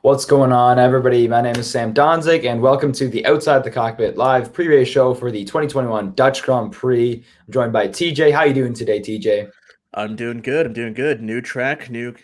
What's going on, everybody? My name is Sam Donzig, and welcome to the Outside the Cockpit live pre-race show for the 2021 Dutch Grand Prix. I'm joined by TJ. How are you doing today, TJ? I'm doing good. I'm doing good. New track, new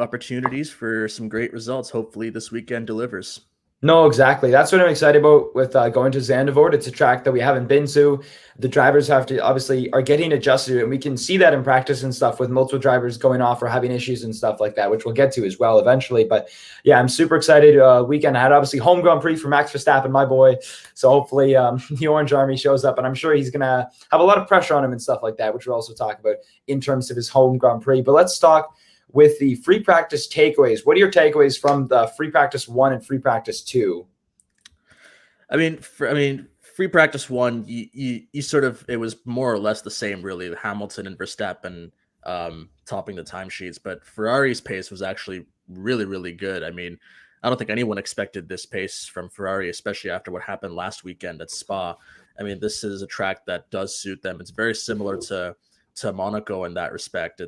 opportunities for some great results. Hopefully this weekend delivers. No, exactly. That's what I'm excited about with going to Zandvoort. It's a track that we haven't been to. The drivers have to obviously are getting adjusted to it, and we can see that in practice and stuff with multiple drivers going off or having issues and stuff like that, which we'll get to as well eventually. But yeah, I'm super excited. Weekend I had obviously home Grand Prix for Max Verstappen, my boy. So hopefully the Orange Army shows up, and I'm sure he's gonna have a lot of pressure on him and stuff like that, which we'll also talk about in terms of his home Grand Prix. But let's talk with the free practice takeaways. What are your takeaways from the free practice 1 and free practice 2? Free practice one, you sort of it was more or less the same, really. Hamilton and Verstappen topping the timesheets, but Ferrari's pace was actually really, really good. I mean, I don't think anyone expected this pace from Ferrari, especially after what happened last weekend at Spa. I mean, this is a track that does suit them. It's very similar to Monaco in that respect.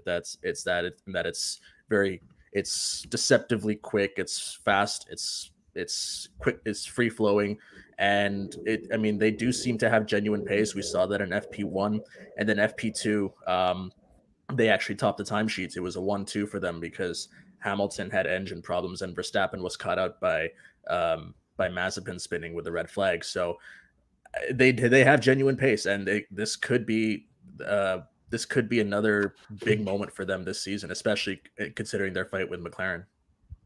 It's deceptively quick. It's fast. It's quick. It's free flowing, and they do seem to have genuine pace. We saw that in FP1, and then FP2. They actually topped the timesheets. It was a 1-2 for them because Hamilton had engine problems and Verstappen was caught out by Mazepin spinning with the red flag. So they have genuine pace, and this could be another big moment for them this season, especially considering their fight with McLaren.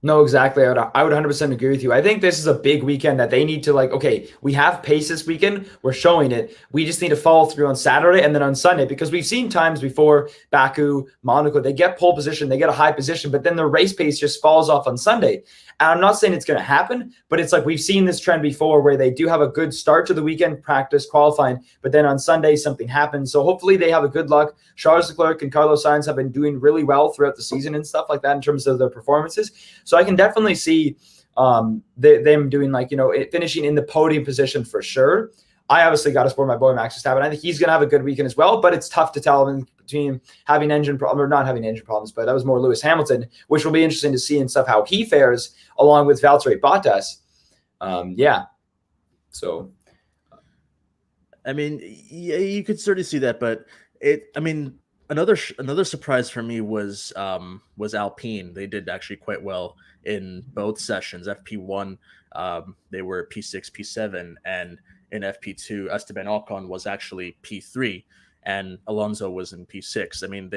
No, exactly. I would 100% agree with you. I think this is a big weekend that they need to okay, we have pace this weekend. We're showing it. We just need to follow through on Saturday and then on Sunday, because we've seen times before, Baku, Monaco, they get pole position, they get a high position, but then the race pace just falls off on Sunday. And I'm not saying it's going to happen, but it's like we've seen this trend before where they do have a good start to the weekend practice qualifying, but then on Sunday something happens. So hopefully they have a good luck. Charles Leclerc and Carlos Sainz have been doing really well throughout the season and stuff like that in terms of their performances. So I can definitely see them doing finishing in the podium position for sure. I obviously got to support my boy Max Verstappen. I think he's going to have a good weekend as well, but it's tough to tell between having engine problem or not having engine problems. But that was more Lewis Hamilton, which will be interesting to see and stuff how he fares along with Valtteri Bottas. So, I mean, yeah, you could certainly see that, but another surprise for me was Alpine. They did actually quite well in both sessions. FP1, they were P6, P7, and in FP2, Esteban Ocon was actually P3, and Alonso was in P6. I mean,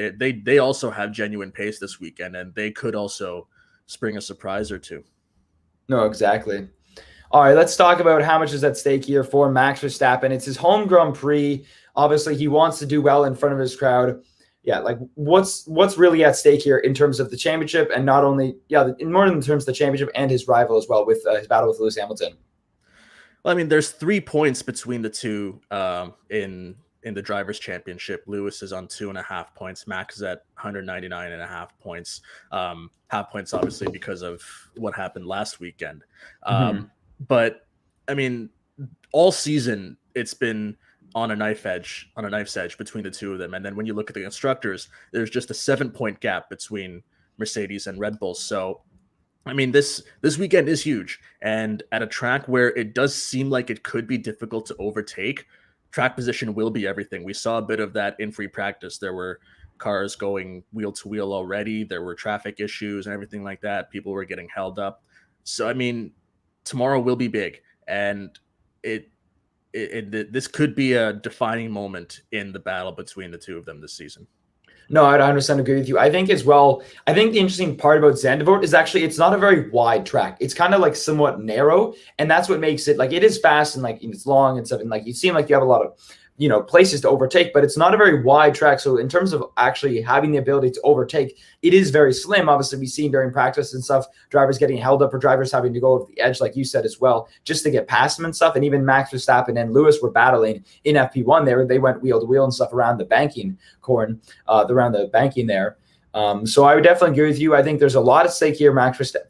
they also have genuine pace this weekend, and they could also spring a surprise or two. No, exactly. All right, let's talk about how much is at stake here for Max Verstappen. It's his home Grand Prix. Obviously, he wants to do well in front of his crowd. Yeah, like what's really at stake here in terms of the championship, and not only more in terms of the championship and his rival as well with his battle with Lewis Hamilton. Well, I mean, there's 3 points between the two in the Drivers' Championship. Lewis is on 2.5 points. Max is at 199.5 points. Half points, obviously, because of what happened last weekend. But I mean, all season it's been on a knife's edge between the two of them. And then when you look at the constructors, there's just a 7-point gap between Mercedes and Red Bull. So I mean, this weekend is huge, and at a track where it does seem like it could be difficult to overtake, track position will be everything. We saw a bit of that in free practice. There were cars going wheel to wheel already. There were traffic issues and everything like that. People were getting held up. So, I mean, tomorrow will be big, and this could be a defining moment in the battle between the two of them this season. No, I 100% agree with you. I think as well, I think the interesting part about Zandvoort is actually it's not a very wide track. It's kind of like somewhat narrow, and that's what makes it it is fast and it's long and stuff. And you seem like you have a lot of places to overtake, but it's not a very wide track. So in terms of actually having the ability to overtake, it is very slim. Obviously, we've seen during practice and stuff, drivers getting held up or drivers having to go over the edge, like you said as well, just to get past them and stuff. And even Max Verstappen and Lewis were battling in FP1. They went wheel to wheel and stuff around the banking around the banking there. So I would definitely agree with you. I think there's a lot at stake here,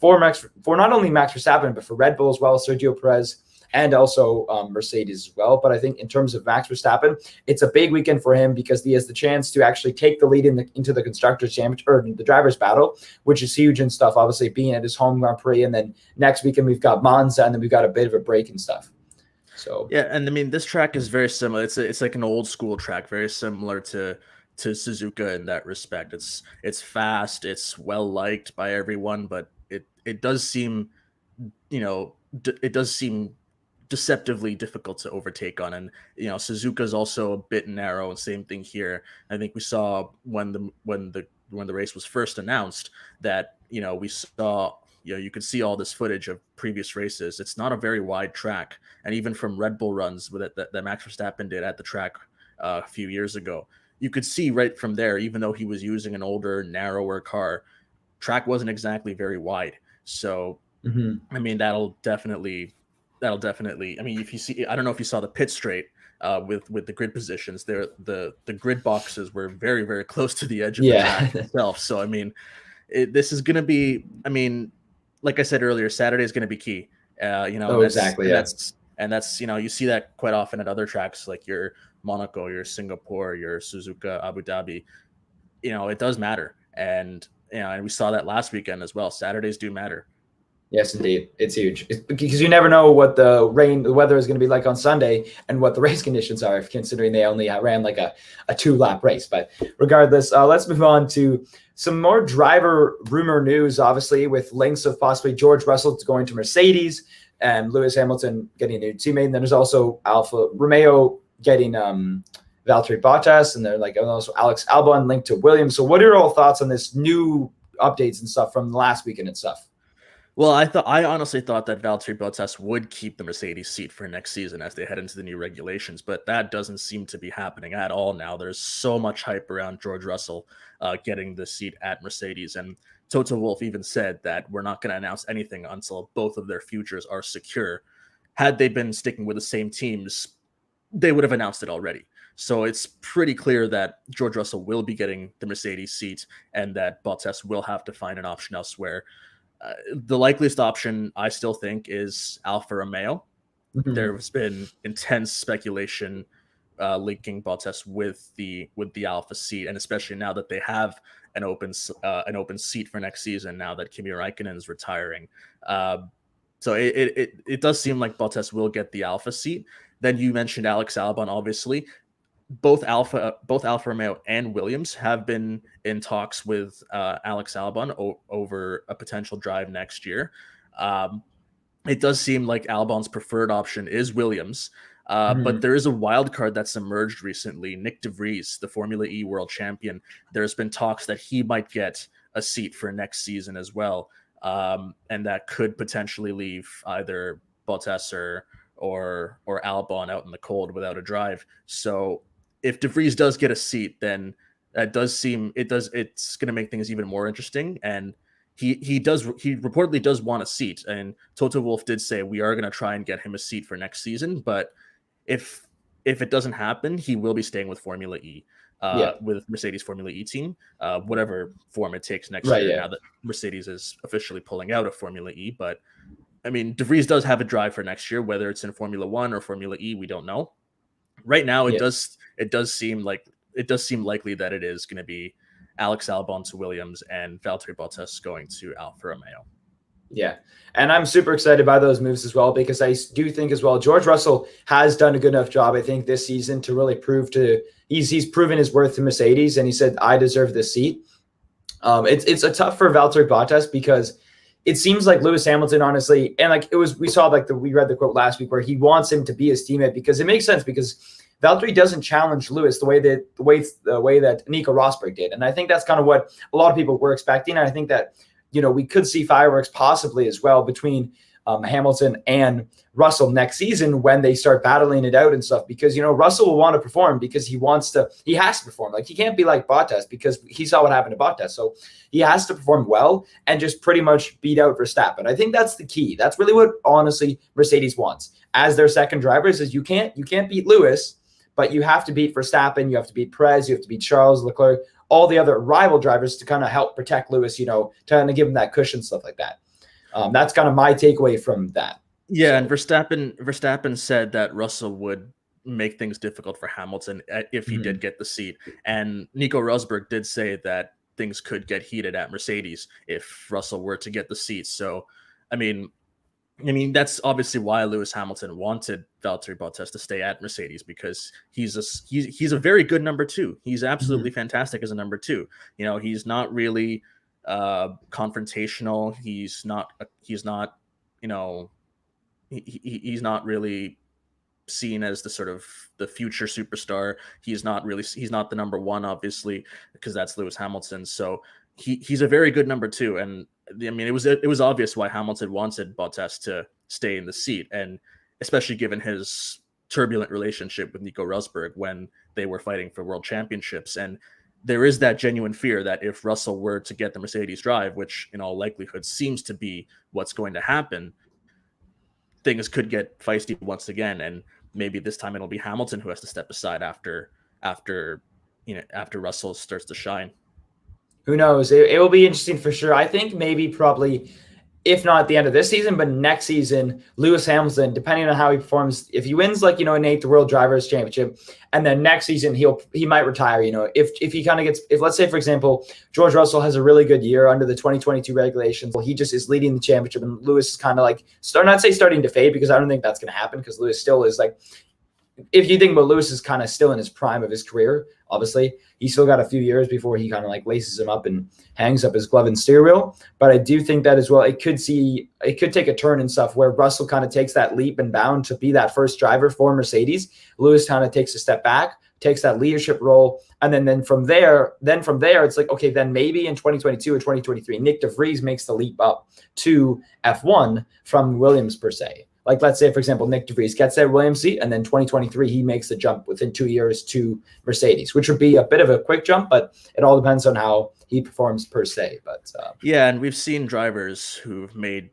for not only Max Verstappen, but for Red Bull as well, Sergio Perez. and also Mercedes as well. But I think in terms of Max Verstappen, it's a big weekend for him because he has the chance to actually take the lead into the Constructors' Championship or the Drivers' Battle, which is huge and stuff, obviously being at his home Grand Prix. And then next weekend, we've got Monza, and then we've got a bit of a break and stuff. So yeah, and I mean this track is very similar. It's like an old school track, very similar to Suzuka in that respect. It's fast, it's well liked by everyone, but it does seem, it does seem deceptively difficult to overtake on. And Suzuka is also a bit narrow, and same thing here. I think we saw when the race was first announced that we saw. You could see all this footage of previous races. It's not a very wide track. And even from Red Bull runs that Max Verstappen did at the track a few years ago, you could see right from there, even though he was using an older, narrower car, track wasn't exactly very wide. So, I mean, that'll definitely, I mean, if you see, I don't know if you saw the pit straight with the grid positions there, the grid boxes were very, very close to the edge of the track itself. So, I mean, this is going to be, I mean, like I said earlier, Saturday is going to be key. Exactly. That's you see that quite often at other tracks like your Monaco, your Singapore, your Suzuka, Abu Dhabi. It does matter, and and we saw that last weekend as well. Saturdays do matter. Yes, indeed. It's huge because you never know what the weather is going to be like on Sunday and what the race conditions are, considering they only ran like a 2-lap race. But regardless, let's move on to some more driver rumor news, obviously, with links of possibly George Russell going to Mercedes and Lewis Hamilton getting a new teammate. And then there's also Alfa Romeo getting Valtteri Bottas, and they're also Alex Albon linked to Williams. So what are your all thoughts on this new updates and stuff from last weekend and stuff? Well, I honestly thought that Valtteri Bottas would keep the Mercedes seat for next season as they head into the new regulations, but that doesn't seem to be happening at all now. There's so much hype around George Russell getting the seat at Mercedes, and Toto Wolff even said that we're not going to announce anything until both of their futures are secure. Had they been sticking with the same teams, they would have announced it already. So it's pretty clear that George Russell will be getting the Mercedes seat and that Bottas will have to find an option elsewhere. The likeliest option, I still think, is Alfa Romeo. There's been intense speculation linking Bottas with the Alfa seat, and especially now that they have an open seat for next season, now that Kimi Räikkönen is retiring. So it does seem like Bottas will get the Alfa seat. Then you mentioned Alex Albon, obviously. Both Alfa Romeo and Williams have been in talks with Alex Albon over a potential drive next year. It does seem like Albon's preferred option is Williams, but there is a wild card that's emerged recently. Nick de Vries, the Formula E world champion, there's been talks that he might get a seat for next season as well, and that could potentially leave either Bottas or Albon out in the cold without a drive. So if de Vries does get a seat, then it's going to make things even more interesting. And he reportedly does want a seat. And Toto Wolff did say we are going to try and get him a seat for next season. But if it doesn't happen, he will be staying with Formula E, with Mercedes Formula E team, whatever form it takes next year. Now that Mercedes is officially pulling out of Formula E, but I mean, de Vries does have a drive for next year, whether it's in Formula One or Formula E, we don't know. Right now, it does seem likely that it is going to be Alex Albon to Williams and Valtteri Bottas going to Alfa Romeo. Yeah, and I'm super excited by those moves as well, because I do think as well George Russell has done a good enough job, I think, this season to really prove he's proven his worth to Mercedes, and he said, I deserve this seat. It's a tough for Valtteri Bottas because it seems like Lewis Hamilton, honestly, and we read the quote last week where he wants him to be his teammate, because it makes sense, because Valtteri doesn't challenge Lewis the way that Nico Rosberg did. And I think that's kind of what a lot of people were expecting. And I think that, we could see fireworks possibly as well between Hamilton and Russell next season when they start battling it out and stuff, because, Russell will want to perform because he has to perform. Like, he can't be like Bottas because he saw what happened to Bottas. So he has to perform well and just pretty much beat out Verstappen. I think that's the key. That's really what, honestly, Mercedes wants as their second drivers, is you can't beat Lewis, but you have to beat Verstappen. You have to beat Perez. You have to beat Charles Leclerc, all the other rival drivers, to kind of help protect Lewis, to kind of give him that cushion, stuff like that. That's kind of my takeaway from that. Yeah, and So Verstappen said that Russell would make things difficult for Hamilton if he did mhm. get the seat. And Nico Rosberg did say that things could get heated at Mercedes if Russell were to get the seat. So, I mean, that's obviously why Lewis Hamilton wanted Valtteri Bottas to stay at Mercedes, because he's a very good number two. He's absolutely Mhm. fantastic as a number two. He's not really confrontational. He's not you know he's not really seen as the sort of the future superstar. He's not the number one, obviously, because that's Lewis Hamilton. So he's a very good number two. And I mean, it was obvious why Hamilton wanted Bottas to stay in the seat, and especially given his turbulent relationship with Nico Rosberg when they were fighting for world championships. And there is that genuine fear that if Russell were to get the Mercedes drive, which in all likelihood seems to be what's going to happen, things could get feisty once again, and maybe this time it'll be Hamilton who has to step aside after after Russell starts to shine. Who knows? It will be interesting for sure. I think maybe probably, if not at the end of this season, but next season, Lewis Hamilton, depending on how he performs, if he wins like an eighth World Drivers' Championship, and then next season he might retire. If he kind of gets, if let's say for example George Russell has a really good year under the 2022 regulations, well, he just is leading the championship, and Lewis is kind of like starting to fade, because I don't think that's going to happen, because Lewis still is like, if you think about Lewis is kind of still in his prime of his career, obviously he's still got a few years before he kind of like laces him up and hangs up his glove and steer wheel. But I do think that as well, it could take a turn and stuff where Russell kind of takes that leap and bound to be that first driver for Mercedes. Lewis kind of takes a step back, takes that leadership role. And then from there, it's like, okay, then maybe in 2022 or 2023, Nick de Vries makes the leap up to F1 from Williams per se. Like, let's say, for example, Nick de Vries gets that Williams seat, and then 2023, he makes the jump within 2 years to Mercedes, which would be a bit of a quick jump, but it all depends on how he performs per se. But yeah, and we've seen drivers who've made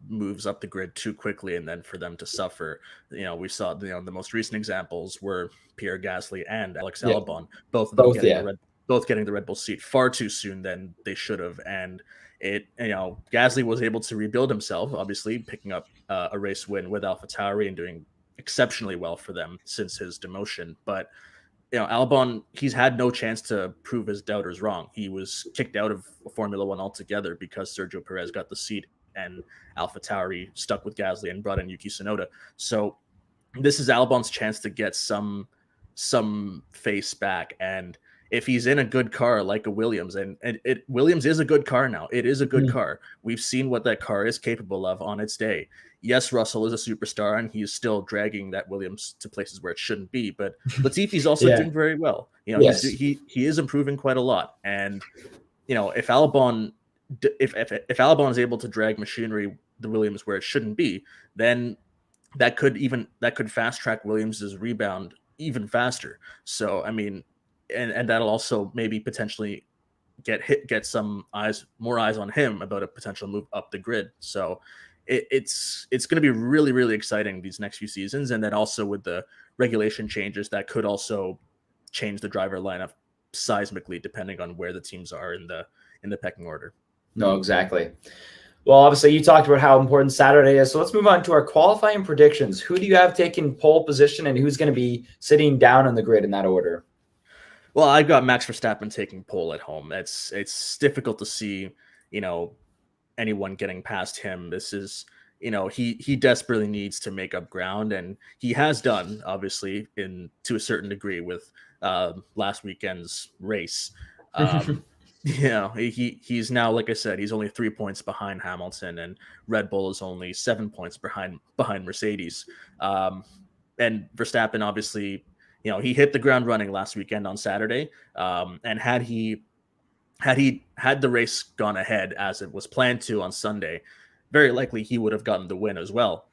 moves up the grid too quickly, and then for them to suffer. We saw the most recent examples were Pierre Gasly and Alex Albon, both of them both, yeah. getting the Red Bull seat far too soon than they should have. And Gasly was able to rebuild himself, obviously picking up a race win with AlphaTauri and doing exceptionally well for them since his demotion. But Albon, he's had no chance to prove his doubters wrong. He was kicked out of Formula One altogether because Sergio Perez got the seat and AlphaTauri stuck with Gasly and brought in Yuki Tsunoda. So this is Albon's chance to get some face back. And if he's in a good car like a Williams, and Williams is a good car now. It is a good car. We've seen what that car is capable of on its day. Yes, Russell is a superstar, and he's still dragging that Williams to places where it shouldn't be. But Latifi's also doing very well. Yes. He is improving quite a lot. And if Albon is able to drag machinery, the Williams, where it shouldn't be, then that could fast track Williams's rebound even faster. So I mean, and that'll also maybe potentially get some more eyes on him about a potential move up the grid. So it's going to be really, really exciting these next few seasons. And then also with the regulation changes, that could also change the driver lineup seismically depending on where the teams are in the pecking order. No, exactly. Well, obviously you talked about how important Saturday is. So let's move on to our qualifying predictions. Who do you have taking pole position, and who's going to be sitting down on the grid in that order? Well, I've got Max Verstappen taking pole at home. It's difficult to see, anyone getting past him. This is, he desperately needs to make up ground, and he has done, obviously, to a certain degree with last weekend's race. He's now, like I said, he's only 3 points behind Hamilton, and Red Bull is only 7 points behind Mercedes. And Verstappen, obviously, he hit the ground running last weekend on Saturday. And had the race gone ahead as it was planned to on Sunday, very likely he would have gotten the win as well.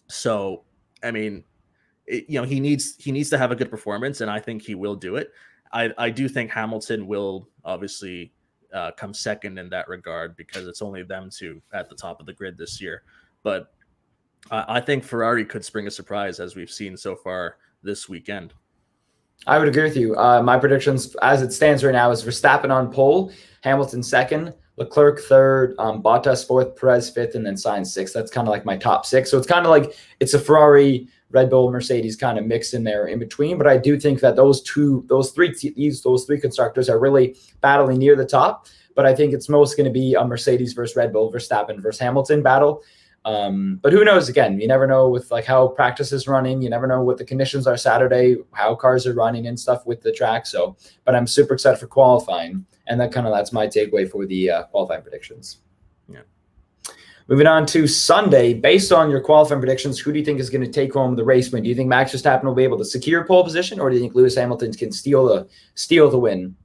So, I mean, he needs to have a good performance, and I think he will do it. I do think Hamilton will obviously come second in that regard, because it's only them two at the top of the grid this year. But I think Ferrari could spring a surprise, as we've seen so far this weekend. I would agree with you. My predictions, as it stands right now, is Verstappen on pole, Hamilton second, Leclerc third, Bottas fourth, Perez fifth, and then Sainz sixth. That's kind of like my top six. So it's kind of like it's a Ferrari, Red Bull, Mercedes kind of mixed in there in between. But I do think that those three constructors are really battling near the top. But I think it's most going to be a Mercedes versus Red Bull, Verstappen versus Hamilton battle. But who knows? Again, you never know with like how practice is running. You never know what the conditions are Saturday, how cars are running and stuff with the track. So, but I'm super excited for qualifying, and that's my takeaway for the qualifying predictions. Yeah. Moving on to Sunday, based on your qualifying predictions, who do you think is going to take home the race win? Do you think Max Verstappen will be able to secure pole position, or do you think Lewis Hamilton can steal the win?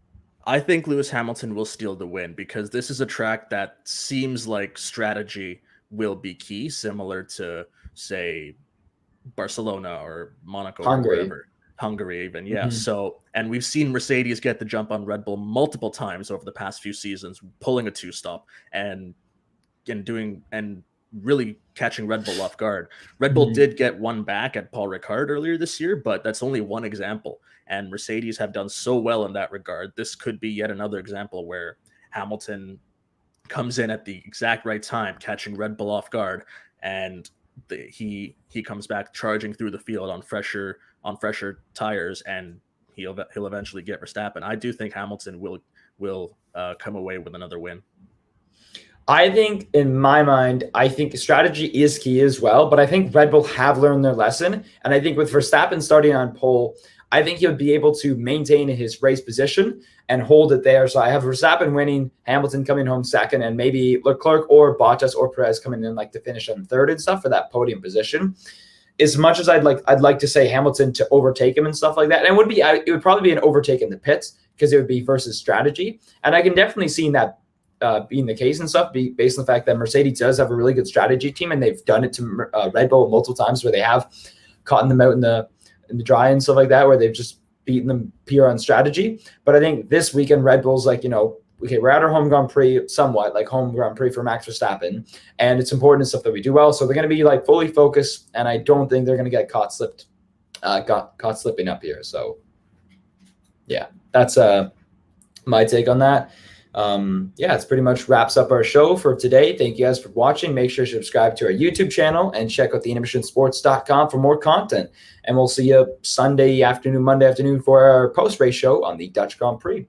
I think Lewis Hamilton will steal the win because this is a track that seems like strategy will be key, similar to, say, Barcelona or Monaco or wherever. Hungary even, yeah. Mm-hmm. So, and we've seen Mercedes get the jump on Red Bull multiple times over the past few seasons, pulling a two-stop and really catching Red Bull off guard. Red Bull did get one back at Paul Ricard earlier this year, but that's only one example. And Mercedes have done so well in that regard. This could be yet another example where Hamilton comes in at the exact right time, catching Red Bull off guard, and he comes back charging through the field on fresher tires, and he'll eventually get Verstappen. I do think Hamilton will come away with another win. I think, in my mind, I think strategy is key as well, but I think Red Bull have learned their lesson. And I think with Verstappen starting on pole, I think he'll be able to maintain his race position and hold it there. So I have Verstappen winning, Hamilton coming home second, and maybe Leclerc or Bottas or Perez coming in like to finish on third and stuff for that podium position. As much as I'd like to say Hamilton to overtake him and stuff like that, and it would probably be an overtake in the pits because it would be versus strategy. And I can definitely see that being the case and stuff, based on the fact that Mercedes does have a really good strategy team, and they've done it to Red Bull multiple times where they have caught them out in the dry and stuff like that, where they've just beaten them pure on strategy. But I think this weekend Red Bull's like, okay, we're at our home Grand Prix, somewhat like home Grand Prix for Max Verstappen, and it's important and stuff that we do well. So they're going to be like fully focused, and I don't think they're going to get caught slipping up here. So yeah, that's my take on that. It's pretty much wraps up our show for today. Thank you guys for watching. Make sure to subscribe to our YouTube channel and check out theintermissionsports.com for more content. And we'll see you Monday afternoon for our post-race show on the Dutch Grand Prix.